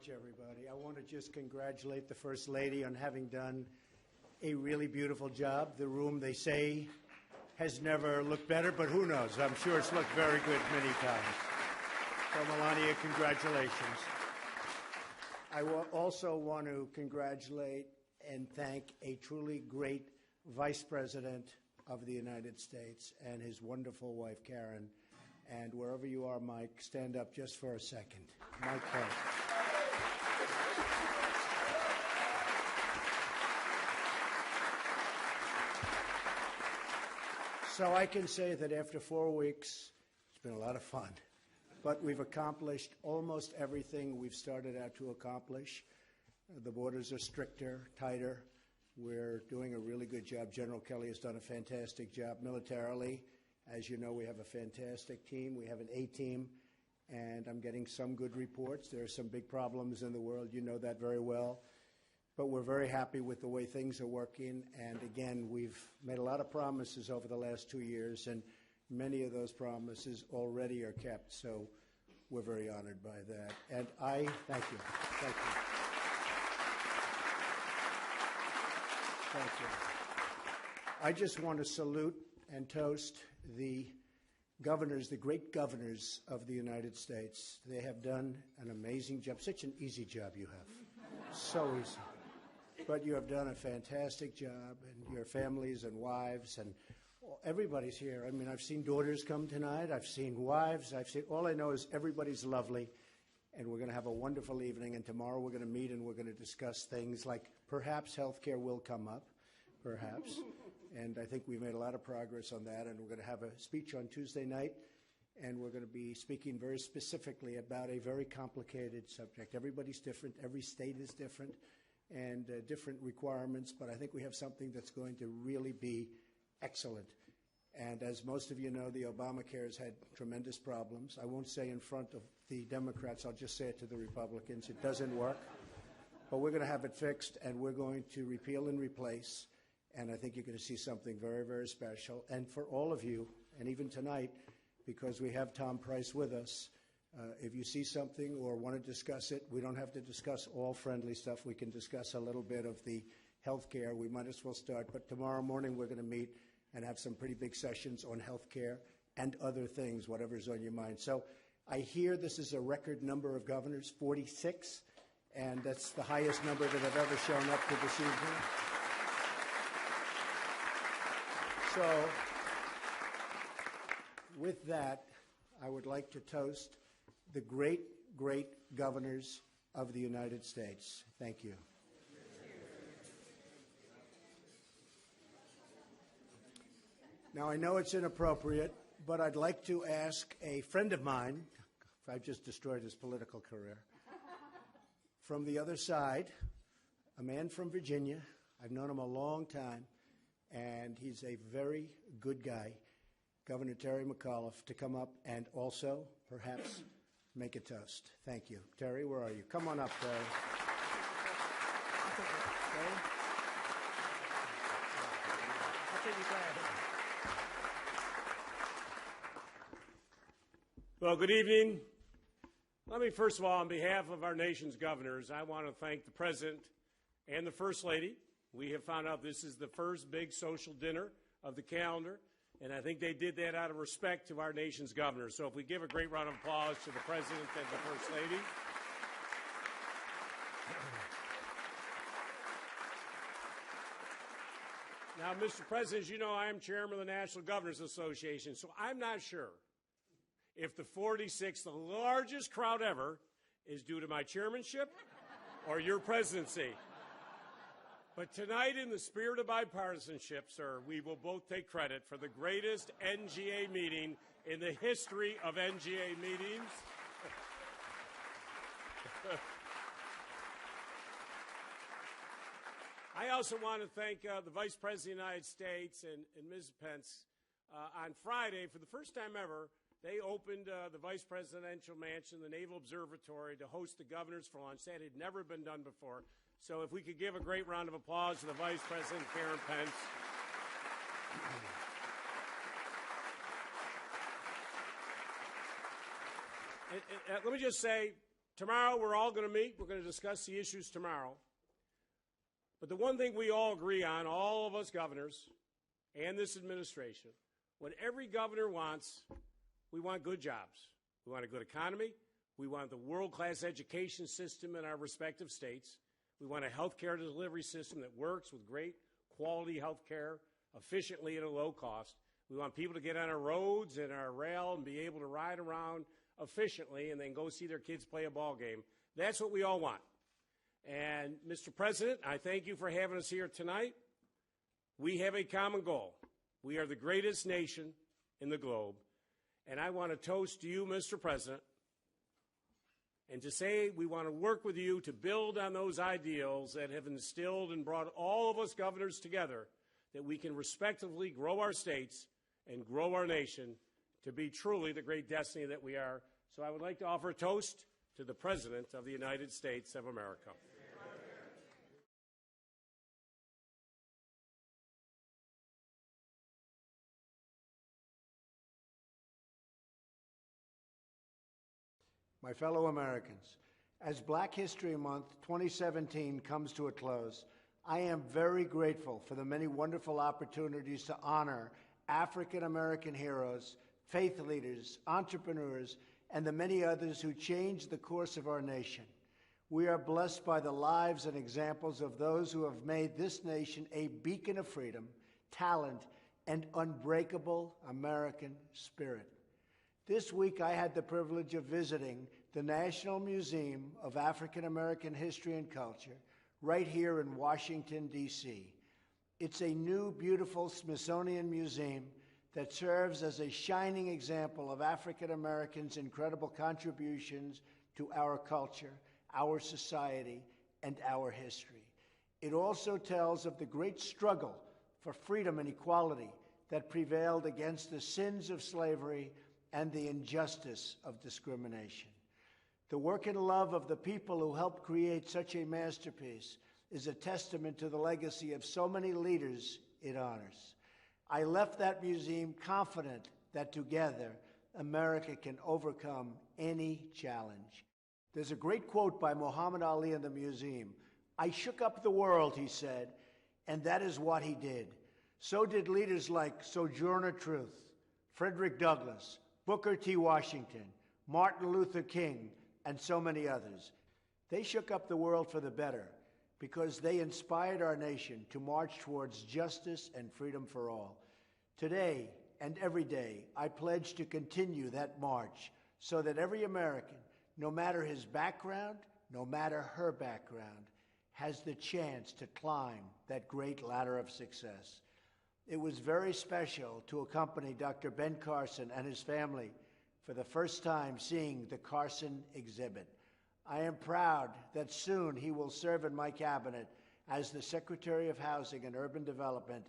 much, everybody. I want to just congratulate the First Lady on having done a really beautiful job. The room, they say, has never looked better, but who knows? I'm sure it's looked very good many times. So, Melania, congratulations. I also want to congratulate and thank a truly great Vice President of the United States and his wonderful wife, Karen. And wherever you are, Mike, stand up just for a second. Mike Pence. So I can say that after 4 weeks, it's been a lot of fun. But we've accomplished almost everything we've started out to accomplish. The borders are stricter, tighter. We're doing a really good job. General Kelly has done a fantastic job militarily. As you know, we have a fantastic team. We have an A-team, and I'm getting some good reports. There are some big problems in the world. You know that very well. But we're very happy with the way things are working. And, again, we've made a lot of promises over the last 2 years, and many of those promises already are kept. So we're very honored by that. And I thank you. Thank you. Thank you. I just want to salute and toast the governors, the great governors of the United States. They have done an amazing job. Such an easy job you have. So easy. But you have done a fantastic job, and your families and wives, and everybody's here. I mean, I've seen daughters come tonight. I've seen wives. All I know is everybody's lovely, and we're going to have a wonderful evening. And tomorrow we're going to meet, and we're going to discuss things like perhaps health care will come up, perhaps. And I think we've made a lot of progress on that. And we're going to have a speech on Tuesday night, and we're going to be speaking very specifically about a very complicated subject. Everybody's different. Every state is different, and different requirements. But I think we have something that's going to really be excellent. And as most of you know, the Obamacare has had tremendous problems. I won't say in front of the Democrats. I'll just say it to the Republicans. It doesn't work. But we're going to have it fixed, and we're going to repeal and replace. And I think you're going to see something very, very special. And for all of you, and even tonight, because we have Tom Price with us, if you see something or want to discuss it, we don't have to discuss all friendly stuff. We can discuss a little bit of the health care. We might as well start. But tomorrow morning we're going to meet and have some pretty big sessions on health care and other things, whatever's on your mind. So I hear this is a record number of governors, 46, and that's the highest number that have ever shown up to this evening. So with that, I would like to toast the great, great governors of the United States. Thank you. Now, I know it's inappropriate, but I'd like to ask a friend of mine, I've just destroyed his political career, from the other side, a man from Virginia. I've known him a long time, and he's a very good guy, Governor Terry McAuliffe, to come up and also, perhaps, make a toast. Thank you. Terry, where are you? Come on up, Terry. Well, good evening. Let me, first of all, on behalf of our nation's governors, I want to thank the President and the First Lady. We have found out this is the first big social dinner of the calendar, and I think they did that out of respect to our nation's governors. So if we give a great round of applause to the President and the First Lady. Now, Mr. President, as you know, I am chairman of the National Governors Association, so I'm not sure if the 46th, the largest crowd ever, is due to my chairmanship or your presidency. But tonight, in the spirit of bipartisanship, sir, we will both take credit for the greatest NGA meeting in the history of NGA meetings. I also want to thank the Vice President of the United States and Ms. Pence. On Friday, for the first time ever, they opened the Vice Presidential Mansion, the Naval Observatory, to host the governors for lunch. That had never been done before. So if we could give a great round of applause to the Vice President, Karen Pence. Let me just say, Tomorrow, we're all going to meet. We're going to discuss the issues tomorrow. But the one thing we all agree on, all of us governors and this administration, what every governor wants, we want good jobs. We want a good economy. We want the world-class education system in our respective states. We want a health care delivery system that works with great quality health care efficiently at a low cost. We want people to get on our roads and our rail and be able to ride around efficiently and then go see their kids play a ball game. That's what we all want. And, Mr. President, I thank you for having us here tonight. We have a common goal. We are the greatest nation in the globe. And I want to toast to you, Mr. President, and to say we want to work with you to build on those ideals that have instilled and brought all of us governors together, that we can respectively grow our states and grow our nation to be truly the great destiny that we are. So I would like to offer a toast to the President of the United States of America. My fellow Americans, as Black History Month 2017 comes to a close, I am very grateful for the many wonderful opportunities to honor African American heroes, faith leaders, entrepreneurs, and the many others who changed the course of our nation. We are blessed by the lives and examples of those who have made this nation a beacon of freedom, talent, and unbreakable American spirit. This week, I had the privilege of visiting the National Museum of African American History and Culture right here in Washington, D.C. It's a new, beautiful Smithsonian museum that serves as a shining example of African Americans' incredible contributions to our culture, our society, and our history. It also tells of the great struggle for freedom and equality that prevailed against the sins of slavery and the injustice of discrimination. The work and love of the people who helped create such a masterpiece is a testament to the legacy of so many leaders it honors. I left that museum confident that together, America can overcome any challenge. There's a great quote by Muhammad Ali in the museum. "I shook up the world," he said, and that is what he did. So did leaders like Sojourner Truth, Frederick Douglass, Booker T. Washington, Martin Luther King, and so many others. They shook up the world for the better because they inspired our nation to march towards justice and freedom for all. Today and every day, I pledge to continue that march so that every American, no matter his background, no matter her background, has the chance to climb that great ladder of success. It was very special to accompany Dr. Ben Carson and his family for the first time seeing the Carson exhibit. I am proud that soon he will serve in my cabinet as the Secretary of Housing and Urban Development.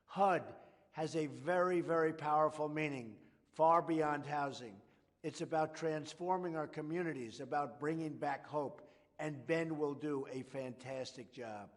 HUD has a very, very powerful meaning far beyond housing. It's about transforming our communities, about bringing back hope, and Ben will do a fantastic job.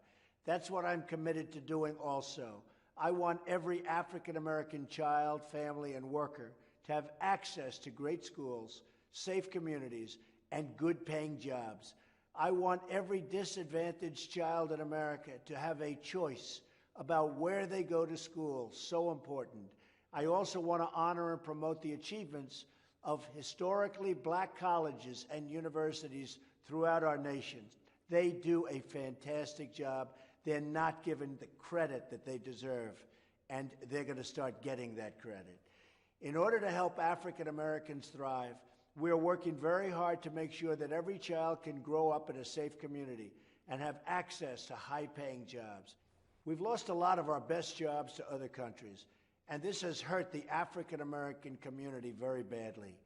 That's what I'm committed to doing also. I want every African-American child, family, and worker to have access to great schools, safe communities, and good-paying jobs. I want every disadvantaged child in America to have a choice about where they go to school, so important. I also want to honor and promote the achievements of historically Black colleges and universities throughout our nation. They do a fantastic job. They're not given the credit that they deserve, and they're going to start getting that credit. In order to help African Americans thrive, we're working very hard to make sure that every child can grow up in a safe community and have access to high-paying jobs. We've lost a lot of our best jobs to other countries, and this has hurt the African American community very badly.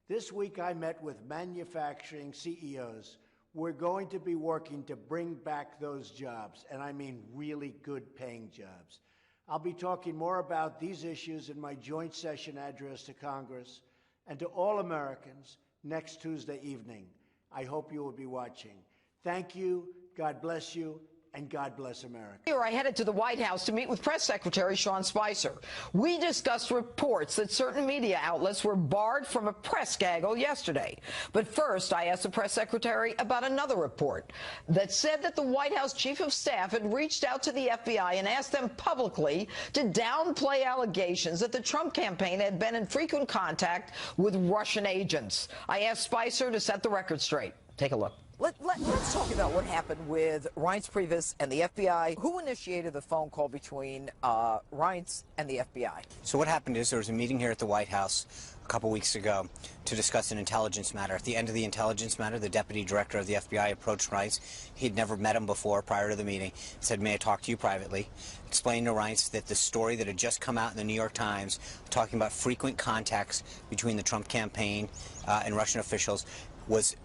This week I met with manufacturing CEOs. We're going to be working to bring back those jobs, and I mean really good-paying jobs. I'll be talking more about these issues in my joint session address to Congress and to all Americans next Tuesday evening. I hope you will be watching. Thank you, God bless you, and God bless America. Here, I headed to the White House to meet with Press Secretary Sean Spicer. We discussed reports that certain media outlets were barred from a press gaggle yesterday. But first, I asked the press secretary about another report that said that the White House chief of staff had reached out to the FBI and asked them publicly to downplay allegations that the Trump campaign had been in frequent contact with Russian agents. I asked Spicer to set the record straight. Take a look. Let's talk about what happened with Reince Priebus and the FBI. Who initiated the phone call between Reince and the FBI? So what happened is there was a meeting here at the White House a couple weeks ago to discuss an intelligence matter. At the end of the intelligence matter, the deputy director of the FBI approached Reince. He'd never met him before prior to the meeting. Said, "May I talk to you privately?" Explained to Reince that the story that had just come out in the New York Times talking about frequent contacts between the Trump campaign and Russian officials was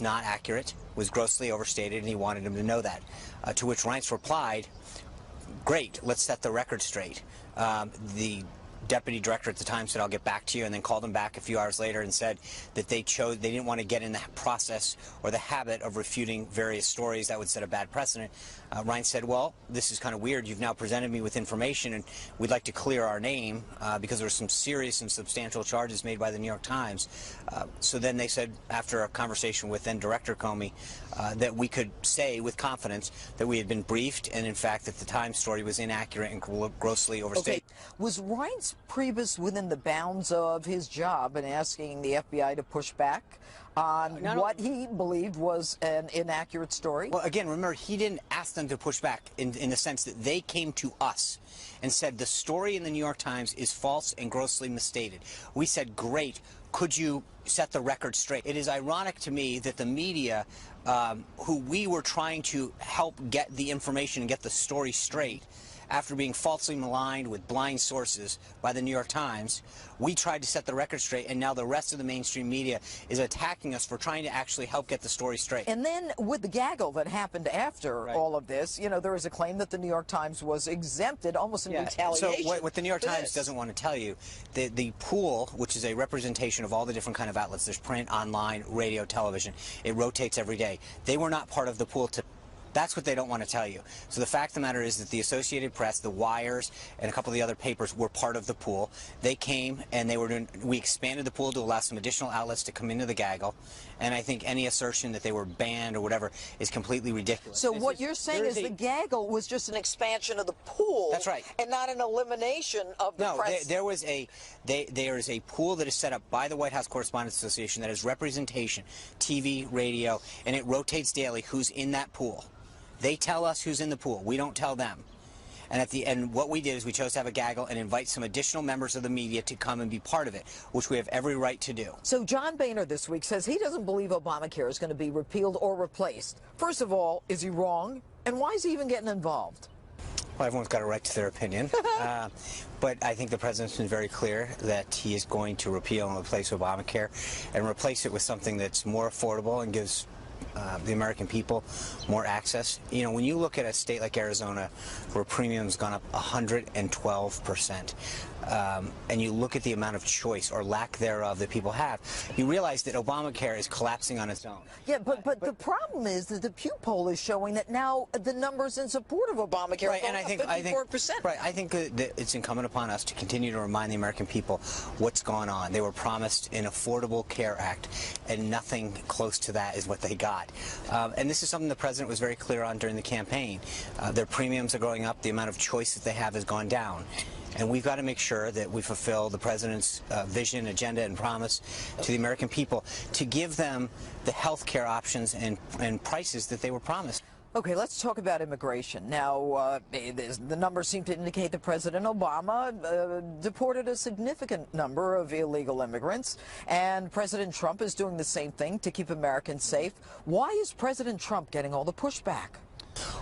not accurate, was grossly overstated, and he wanted him to know that. To which Reince replied, "Great, let's set the record straight." The deputy director at the time said, "I'll get back to you," and then called him back a few hours later and said that they didn't want to get in the process or the habit of refuting various stories that would set a bad precedent. Reince said, "Well, this is kind of weird. You've now presented me with information, and we'd like to clear our name because there were some serious and substantial charges made by the New York Times." So then they said, after a conversation with then Director Comey, that we could say with confidence that we had been briefed, and in fact that the Times story was inaccurate and grossly overstated. Okay. Was Reince Priebus within the bounds of his job in asking the FBI to push back on what he believed was an inaccurate story? Well, again, remember, he didn't ask them to push back in the sense that they came to us and said the story in the New York Times is false and grossly misstated. We said, "Great, could you set the record straight?" It is ironic to me that the media, who we were trying to help get the information and get the story straight, after being falsely maligned with blind sources by the New York Times, we tried to set the record straight, and now the rest of the mainstream media is attacking us for trying to actually help get the story straight. And then with the gaggle that happened after all of this, you know, there was a claim that the New York Times was exempted almost in retaliation. So what the New York Times doesn't want to tell you, the pool, which is a representation of all the different kind of outlets, there's print, online, radio, television, it rotates every day. They were not part of the pool to That's what they don't want to tell you. So the fact of the matter is that the Associated Press, the Wires, and a couple of the other papers were part of the pool. They came and we expanded the pool to allow some additional outlets to come into the gaggle. And I think any assertion that they were banned or whatever is completely ridiculous. So what you're saying is the gaggle was just an expansion of the pool. That's right. And not an elimination of the press. There is a pool that is set up by the White House Correspondents Association that is representation, TV, radio, and it rotates daily who's in that pool. They tell us who's in the pool. We don't tell them. And at the end, what we did is we chose to have a gaggle and invite some additional members of the media to come and be part of it, which we have every right to do. So John Boehner this week says he doesn't believe Obamacare is going to be repealed or replaced. First of all, is he wrong? And why is he even getting involved? Well, everyone's got a right to their opinion. But I think the president's been very clear that he is going to repeal and replace Obamacare and replace it with something that's more affordable and gives the American people more access. You know, when you look at a state like Arizona where premium's gone up 112%, and you look at the amount of choice or lack thereof that people have, you realize that Obamacare is collapsing on its own. Yeah, but the problem is that the Pew poll is showing that now the numbers in support of Obamacare are going up 54%. Right, I think that it's incumbent upon us to continue to remind the American people what's going on. They were promised an Affordable Care Act, and nothing close to that is what they got. And this is something the president was very clear on during the campaign. Their premiums are going up. The amount of choice that they have has gone down. And we've got to make sure that we fulfill the president's vision, agenda, and promise to the American people to give them the health care options and prices that they were promised. Okay, let's talk about immigration. Now, the numbers seem to indicate that President Obama deported a significant number of illegal immigrants, and President Trump is doing the same thing to keep Americans safe. Why is President Trump getting all the pushback?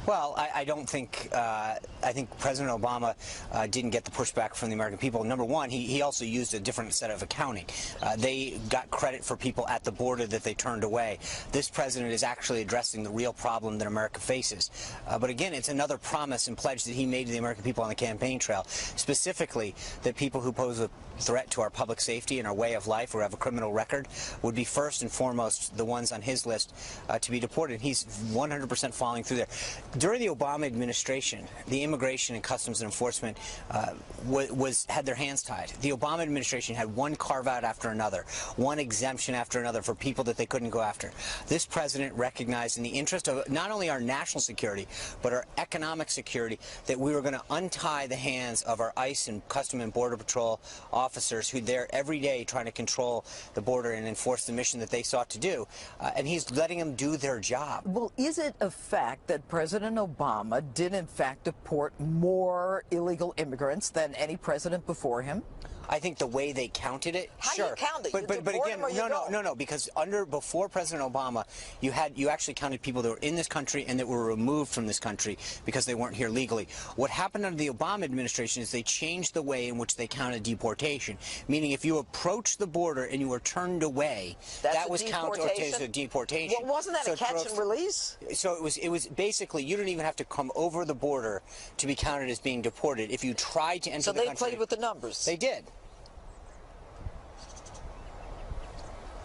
Well, I don't think, I think President Obama didn't get the pushback from the American people. Number one, he also used a different set of accounting. They got credit for people at the border that they turned away. This president is actually addressing the real problem that America faces. But again, it's another promise and pledge that he made to the American people on the campaign trail, specifically that people who pose a threat to our public safety and our way of life or have a criminal record would be first and foremost the ones on his list to be deported. He's 100% following through there. During the Obama administration, the Immigration and Customs Enforcement had their hands tied. The Obama administration had one carve-out after another, one exemption after another for people that they couldn't go after. This president recognized, in the interest of not only our national security, but our economic security, that we were going to untie the hands of our ICE and Custom and Border Patrol officers who are there every day trying to control the border and enforce the mission that they sought to do. And he's letting them do their job. Well, is it a fact that President Obama did, in fact, deport more illegal immigrants than any president before him? I think the way they counted it, How sure. do you count it? But again, no, because before President Obama, you actually counted people that were in this country and that were removed from this country because they weren't here legally. What happened under the Obama administration is they changed the way in which they counted deportation, meaning if you approached the border and you were turned away, that was counted as a deportation. Well, wasn't that a catch and release? So it was basically, you didn't even have to come over the border to be counted as being deported. If you tried to enter the country. So they played with the numbers. They did.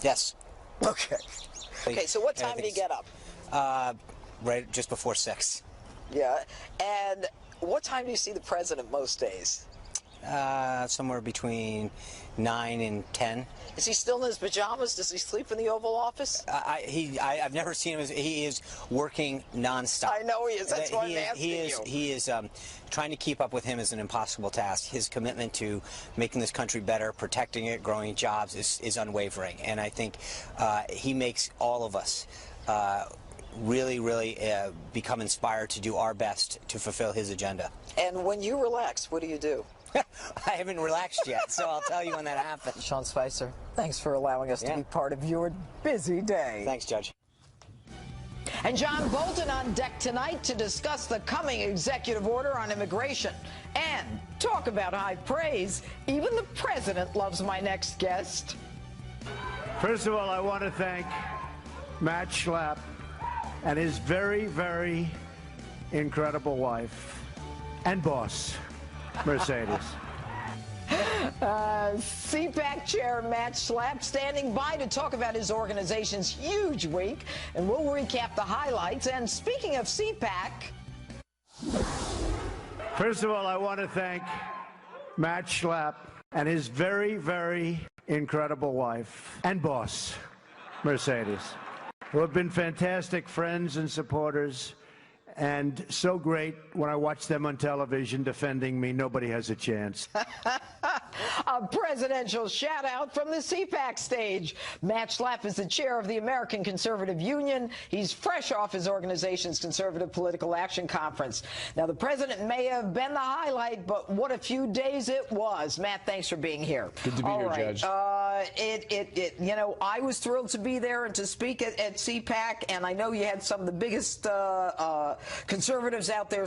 Yes. Okay. Okay, so what time do you get up? Right just before 6. Yeah. And what time do you see the president most days? Somewhere between 9 and 10. Is he still in his pajamas? Does he sleep in the Oval Office? I've never seen him. He is working nonstop. I know he is. That's why I'm asking you. He is trying to keep up with him is an impossible task. His commitment to making this country better, protecting it, growing jobs is unwavering. And I think he makes all of us really become inspired to do our best to fulfill his agenda. And when you relax, what do you do? I haven't relaxed yet, so I'll tell you when that happens. Sean Spicer, thanks for allowing us to be part of your busy day. Thanks, Judge. And John Bolton on deck tonight to discuss the coming executive order on immigration and talk about high praise. Even the president loves my next guest. First of all, I want to thank Matt Schlapp and his very incredible wife and boss, Mercedes. CPAC Chair Matt Schlapp standing by to talk about his organization's huge week, and we'll recap the highlights. And speaking of CPAC... First of all, I want to thank Matt Schlapp and his very incredible wife and boss, Mercedes, who have been fantastic friends and supporters, and so great when I watch them on television defending me. Nobody has a chance. A presidential shout-out from the CPAC stage. Matt Schlapp is the chair of the American Conservative Union. He's fresh off his organization's Conservative Political Action Conference. Now, the president may have been the highlight, but what a few days it was. Matt, thanks for being here. Good to be here, Judge. You know, I was thrilled to be there and to speak at CPAC, and I know you had some of the biggest conservatives out there